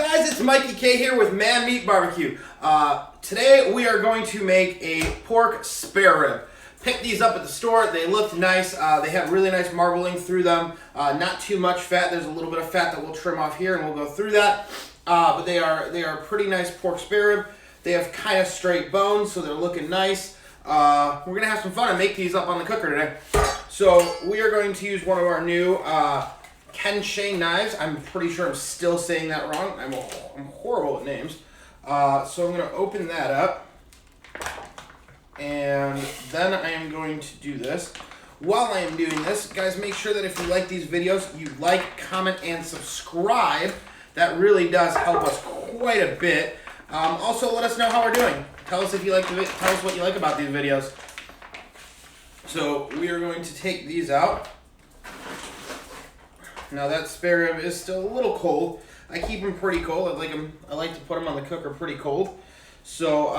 guys? It's Mikey K here with Man Meat Barbecue. Today we are going to make a pork spare rib. Picked these up at the store. They looked nice. They had really nice marbling through them. Not too much fat. There's a little bit of fat that we'll trim off here and we'll go through that. But they are pretty nice pork spare rib. They have kind of straight bones, so they're looking nice. We're going to have some fun and make these up on the cooker today. So we are going to use one of our new Kenshin knives. I'm pretty sure I'm still saying that wrong. I'm horrible at names. So I'm going to open that up. And then I am going to do this. While I am doing this, guys, make sure that if you like these videos, you like, comment, and subscribe. That really does help us quite a bit. Also, let us know how we're doing. Tell us if you like tell us what you like about these videos. So we are going to take these out. Now that spare rib is still a little cold. I keep them pretty cold. I like to put them on the cooker pretty cold. So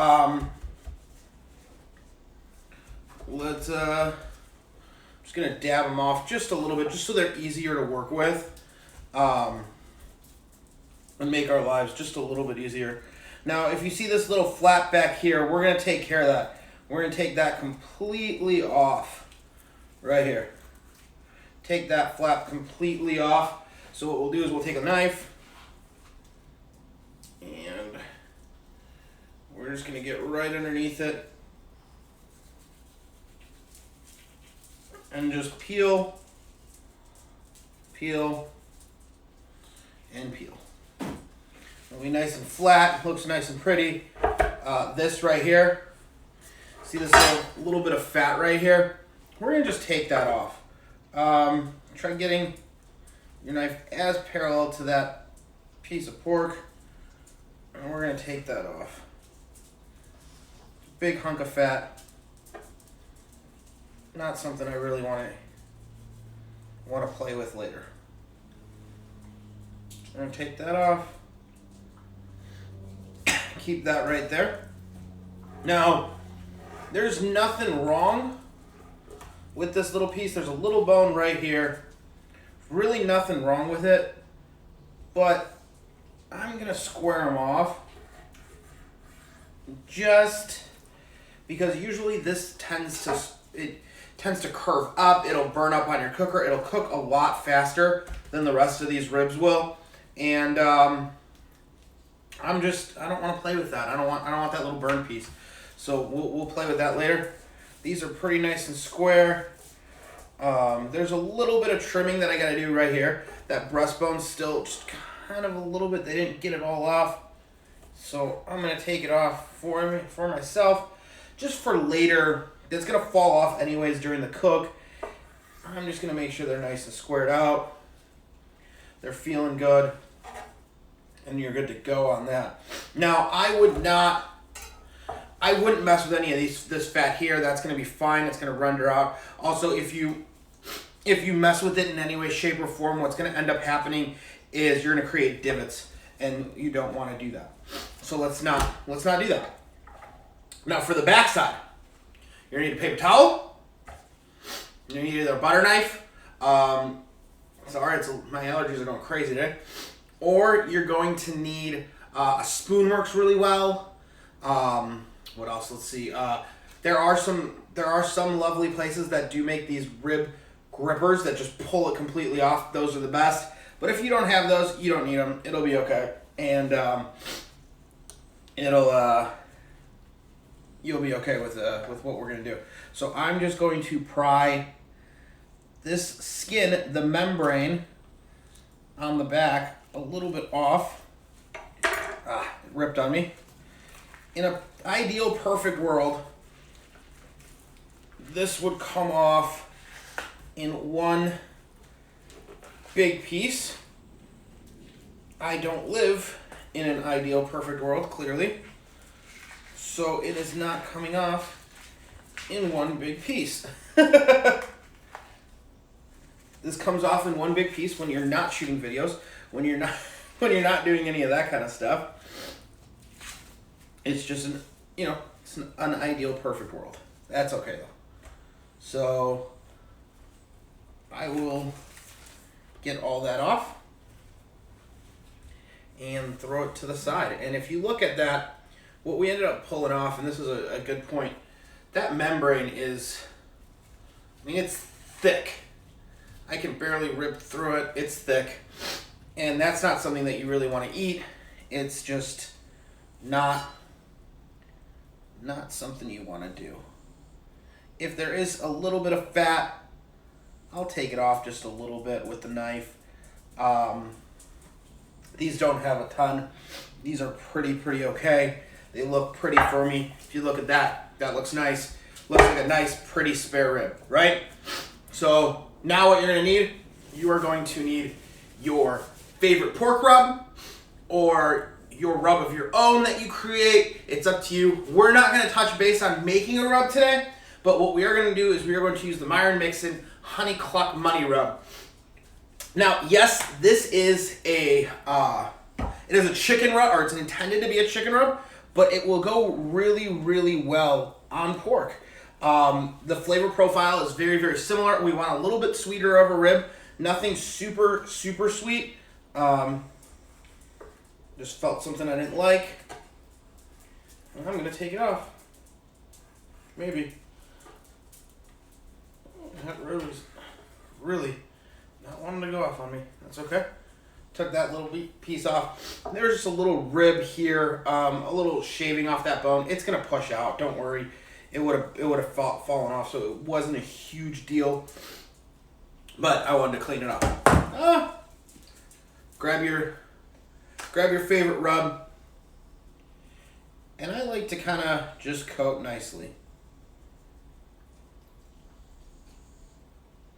let's I'm just gonna dab them off just a little bit, just so they're easier to work with, and make our lives just a little bit easier. Now, if you see this little flap back here, we're gonna take care of that. We're gonna take that completely off, right here. Take that flap completely off. So what we'll do is we'll take a knife, and we're just gonna get right underneath it. And just peel, peel, and peel. It'll be nice and flat, looks nice and pretty. This right here, see this little bit of fat right here? We're gonna just take that off. Try getting your knife as parallel to that piece of pork, and we're gonna take that off. Big hunk of fat. Not something I really want to play with later. I'm going to take that off. Keep that right there. Now, there's nothing wrong with this little piece. There's a little bone right here. Really nothing wrong with it. But I'm going to square them off. Just because usually this tends to curve up. It'll burn up on your cooker. It'll cook a lot faster than the rest of these ribs will. And I don't want to play with that. I don't want that little burn piece. So we'll play with that later. These are pretty nice and square. There's a little bit of trimming that I got to do right here. That breastbone's still just kind of a little bit. They didn't get it all off. So I'm going to take it off for myself, just for later. It's going to fall off anyways during the cook. I'm just going to make sure they're nice and squared out. They're feeling good. And you're good to go on that. Now, I wouldn't mess with any of this fat here. That's going to be fine. It's going to render out. Also, if you mess with it in any way, shape, or form, what's going to end up happening is you're going to create divots. And you don't want to do that. So let's not do that. Now, for the backside. You're going to need a paper towel. You're going to need either a butter knife. Sorry, my allergies are going crazy today. Or you're going to need a spoon. Works really well. What else? Let's see. There are some lovely places that do make these rib grippers that just pull it completely off. Those are the best. But if you don't have those, you don't need them. It'll be okay. And you'll be okay with what we're going to do. So I'm just going to pry this skin, the membrane on the back, a little bit off. It ripped on me. In an ideal, perfect world, this would come off in one big piece. I don't live in an ideal, perfect world, clearly. So it is not coming off in one big piece. This comes off in one big piece when you're not shooting videos, when you're not doing any of that kind of stuff. It's just it's an unideal, perfect world. That's okay though. So I will get all that off. and throw it to the side. And if you look at that, what we ended up pulling off, and this is a good point, that membrane is, I mean, it's thick. I can barely rip through it. It's thick. And that's not something that you really want to eat. It's just not something you want to do. If there is a little bit of fat, I'll take it off just a little bit with the knife. These don't have a ton. These are pretty okay. They look pretty for me. If you look at that, that looks nice. Looks like a nice, pretty spare rib, right? So now what you're gonna need, you are going to need your favorite pork rub or your rub of your own that you create. It's up to you. We're not gonna touch base on making a rub today, but what we are gonna do is we are going to use the Myron Mixon Honey Cluck Money Rub. Now, yes, this is it is a chicken rub, or it's intended to be a chicken rub, but it will go really well on pork. The flavor profile is very similar. We want a little bit sweeter of a rib. Nothing super sweet. Just felt something I didn't like. And I'm going to take it off. Maybe. That rib is really not wanting to go off on me. That's okay. Took that little piece off. There's just a little rib here, a little shaving off that bone. It's gonna push out. Don't worry. It would have fallen off, so it wasn't a huge deal. But I wanted to clean it up. Grab your favorite rub, and I like to kind of just coat nicely.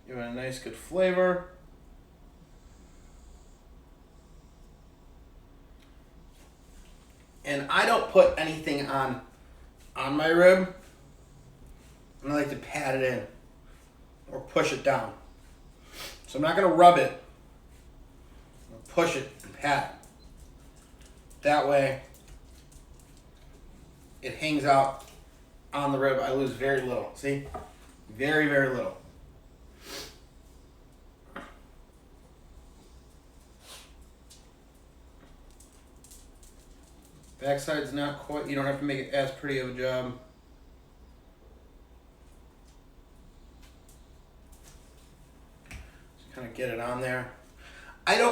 Give it a nice good flavor. And I don't put anything on my rib. And I like to pat it in or push it down. So I'm not going to rub it. I'll push it and pat. That way it hangs out on the rib. I lose very little. See? Very little. Backside's not quite, you don't have to make it as pretty of a job. Just kind of get it on there.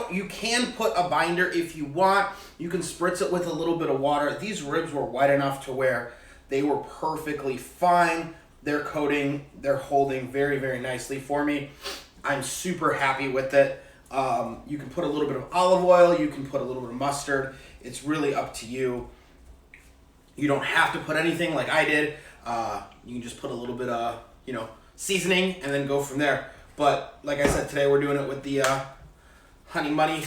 You can put a binder if you want. You can spritz it with a little bit of water. These ribs were wide enough to where they were perfectly fine. They're coating, they're holding very nicely for me. I'm super happy with it. You can put a little bit of olive oil. You can put a little bit of mustard. It's really up to you. You don't have to put anything like I did. You can just put a little bit of, seasoning and then go from there. But like I said, today we're doing it with the Honey Money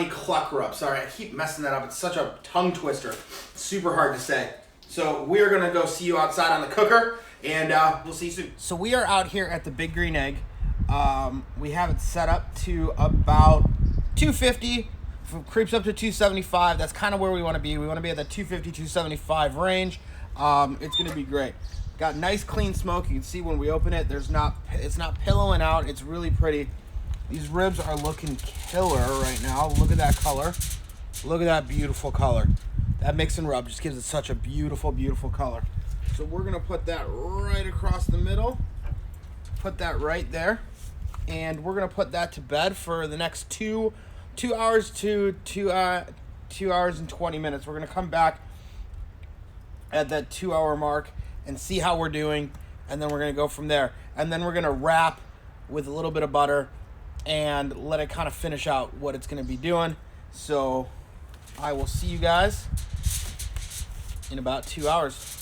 Cluck Rub. Sorry, I keep messing that up. It's such a tongue twister. Super hard to say. So we're gonna go see you outside on the cooker, and we'll see you soon. So we are out here at the Big Green Egg. We have it set up to about 250, creeps up to 275. That's kind of where we want to be. We want to be at the 250, 275 range. It's going to be great. Got nice clean smoke. You can see when we open it, it's not pillowing out. It's really pretty. These ribs are looking killer right now. Look at that color. Look at that beautiful color. That mix and rub just gives it such a beautiful color. So we're going to put that right across the middle. Put that right there. And we're going to put that to bed for the next 2 hours to 2 hours and 20 minutes. We're going to come back at that 2 hour mark and see how we're doing, and then we're going to go from there. And then we're going to wrap with a little bit of butter and let it kind of finish out what it's going to be doing. So I will see you guys in about 2 hours.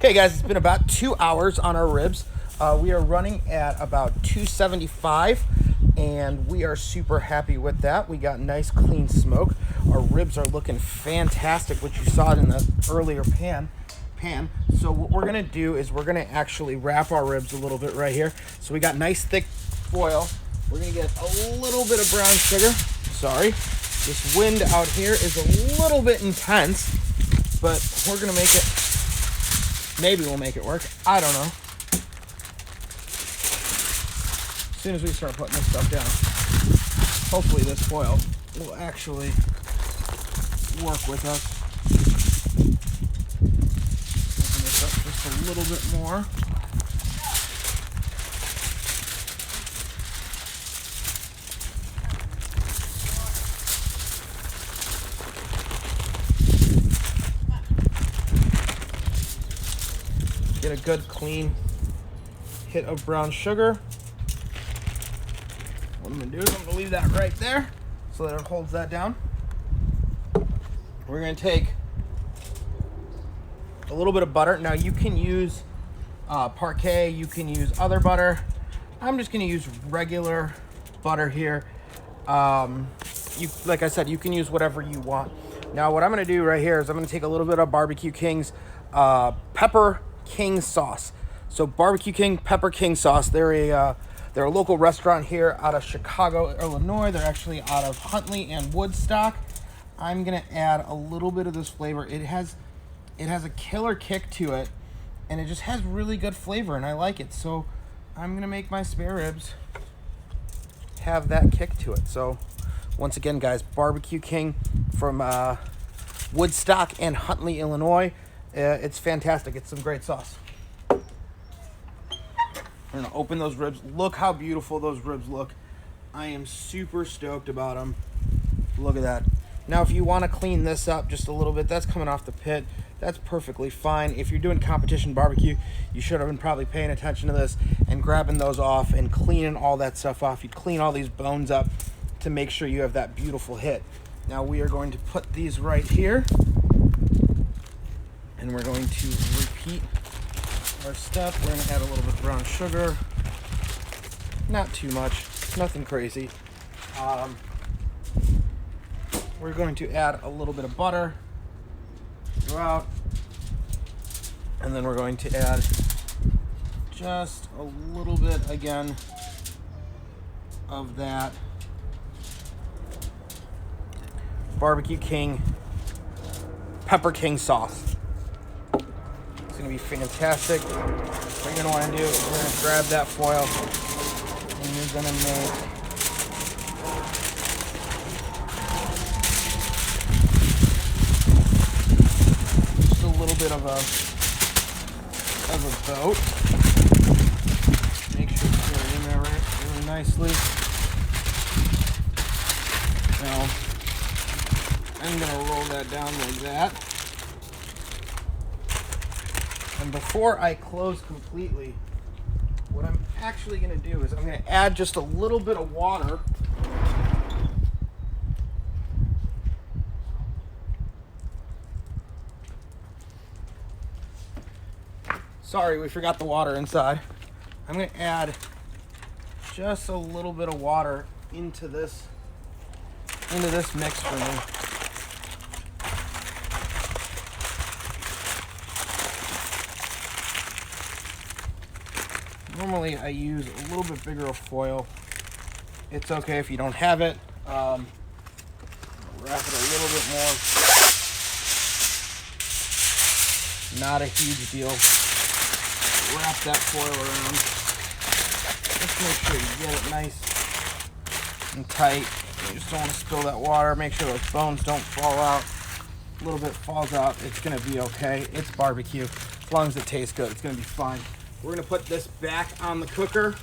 Okay guys, it's been about 2 hours on our ribs. We are running at about 275, and we are super happy with that. We got nice clean smoke. Our ribs are looking fantastic, which you saw in the earlier pan. So what we're gonna do is we're gonna actually wrap our ribs a little bit right here. So we got nice thick foil. We're gonna get a little bit of brown sugar. Sorry, this wind out here is a little bit intense, but we're gonna make it. Maybe we'll make it work. I don't know. As soon as we start putting this stuff down, hopefully this foil will actually work with us. Open this up just a little bit more. Get a good clean hit of brown sugar. What I'm gonna do is I'm gonna leave that right there so that it holds that down. We're gonna take a little bit of butter. Now you can use Parquet, you can use other butter. I'm just gonna use regular butter here. Like I said, you can use whatever you want. Now what I'm gonna do right here is I'm gonna take a little bit of Barbecue King's Pepper King sauce. So Barbecue King Pepper King sauce, they're a local restaurant here out of Chicago, Illinois. They're actually out of Huntley and Woodstock. I'm gonna add a little bit of this flavor. It has a killer kick to it, and it just has really good flavor, and I like it. So I'm gonna make my spare ribs have that kick to it. So once again, guys, Barbecue King from Woodstock and Huntley, Illinois. It's fantastic. It's some great sauce. We're gonna open those ribs. Look how beautiful those ribs look. I am super stoked about them. Look at that. Now, if you want to clean this up just a little bit, that's coming off the pit. That's perfectly fine. If you're doing competition barbecue, you should have been probably paying attention to this and grabbing those off and cleaning all that stuff off. You clean all these bones up to make sure you have that beautiful hit. Now we are going to put these right here, and we're going to repeat our step. We're going to add a little bit of brown sugar. Not too much, nothing crazy. We're going to add a little bit of butter throughout, and then we're going to add just a little bit again of that Barbecue King Pepper King sauce. It's gonna be fantastic. What you're gonna want to do is you're gonna grab that foil and you're gonna make just a little bit of a boat. Make sure it's really in there really nicely. Now I'm gonna roll that down like that. And before I close completely, what I'm actually gonna do is I'm gonna add just a little bit of water. Sorry, we forgot the water inside. I'm gonna add just a little bit of water into this mix for me. Normally I use a little bit bigger of foil. It's okay if you don't have it. Wrap it a little bit more. Not a huge deal. Wrap that foil around. Just make sure you get it nice and tight. You just don't want to spill that water. Make sure those bones don't fall out. A little bit falls out, it's gonna be okay. It's barbecue. As long as it tastes good, it's gonna be fine. We're gonna put this back on the cooker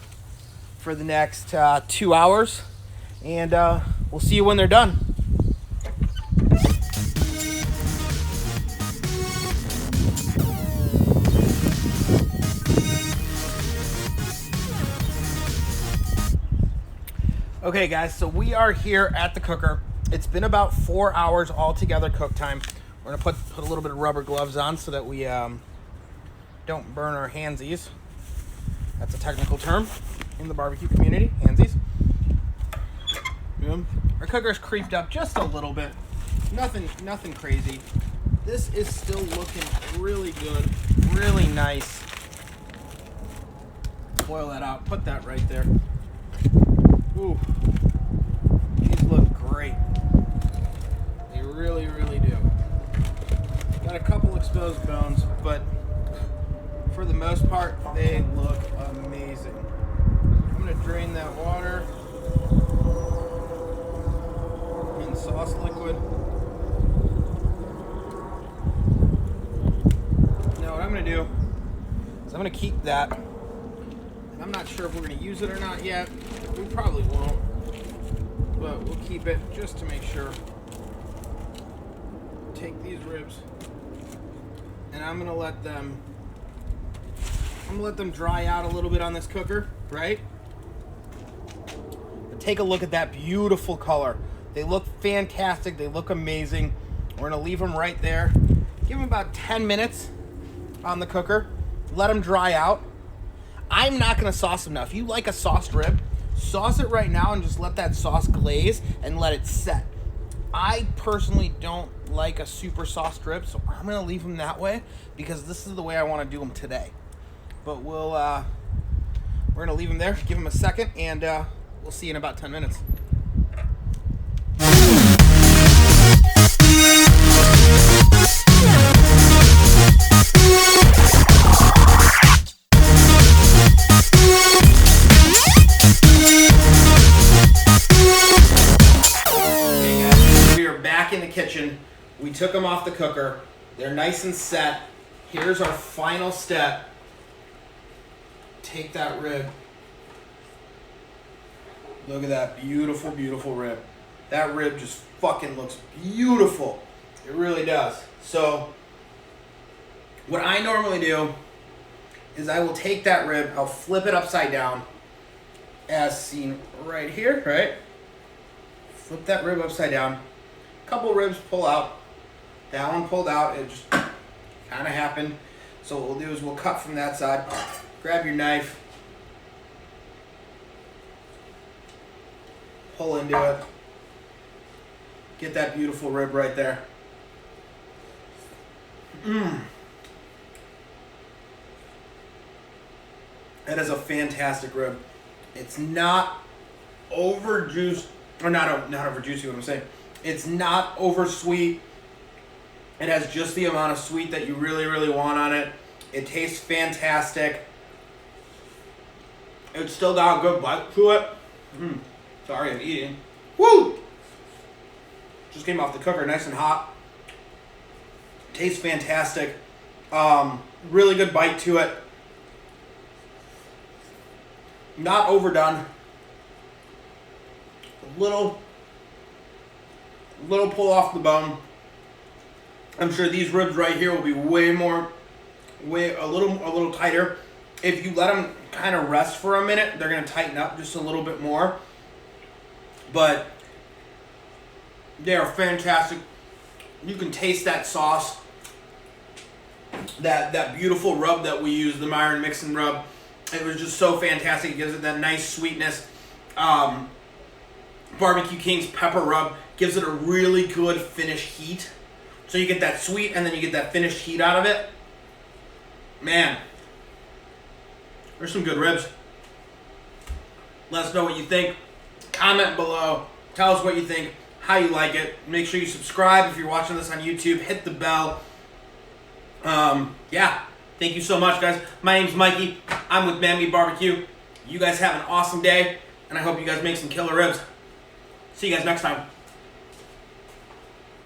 for the next 2 hours, and we'll see you when they're done. Okay guys, so we are here at the cooker. It's been about 4 hours altogether cook time. We're gonna put a little bit of rubber gloves on so that we don't burn our handsies. That's a technical term in the barbecue community, handsies. Boom. Our cooker's creeped up just a little bit. Nothing crazy. This is still looking really good, really nice. Boil that out, put that right there. Ooh, these look great. They really, really do. Got a couple exposed bones, but for the most part, they look amazing. I'm gonna drain that water in sauce liquid. Now what I'm gonna do is I'm gonna keep that. And I'm not sure if we're gonna use it or not yet. We probably won't, but we'll keep it just to make sure. Take these ribs, and I'm gonna let them dry out a little bit on this cooker, right? But take a look at that beautiful color. They look fantastic. They look amazing. We're gonna leave them right there. Give them about 10 minutes on the cooker. Let them dry out. I'm not gonna sauce them now. If you like a sauced rib, sauce it right now and just let that sauce glaze and let it set. I personally don't like a super sauced rib, so I'm gonna leave them that way because this is the way I want to do them today. But we're gonna leave them there, give them a second, and we'll see you in about 10 minutes. In the kitchen, we took them off the cooker. They're nice and set. Here's our final step. Take that rib. Look at that beautiful, beautiful rib. That rib just fucking looks beautiful. It really does. So what I normally do is I will take that rib, I'll flip it upside down as seen right here, right? Flip that rib upside down. Couple ribs pull out. That one pulled out. It just kind of happened. So what we'll do is we'll cut from that side. Grab your knife. Pull into it. Get that beautiful rib right there. That is a fantastic rib. It's not over juiced, or not over juicy, what I'm saying. It's not over sweet. It has just the amount of sweet that you really, really want on it. It tastes fantastic. It's still got a good bite to it. Sorry, I'm eating. Woo! Just came off the cooker, nice and hot. Tastes fantastic. Really good bite to it. Not overdone. A little pull off the bone. I'm sure these ribs right here will be a little tighter. If you let them kind of rest for a minute, they're going to tighten up just a little bit more. But they are fantastic. You can taste that sauce, that beautiful rub that we use, the Myron Mix and Rub. It was just so fantastic. It gives it that nice sweetness. Barbecue King's pepper rub gives it a really good finished heat. So you get that sweet and then you get that finished heat out of it. Man, there's some good ribs. Let us know what you think. Comment below. Tell us what you think, how you like it. Make sure you subscribe if you're watching this on YouTube. Hit the bell. Yeah, thank you so much, guys. My name's Mikey. I'm with Man Meat Barbecue. You guys have an awesome day, and I hope you guys make some killer ribs. See you guys next time.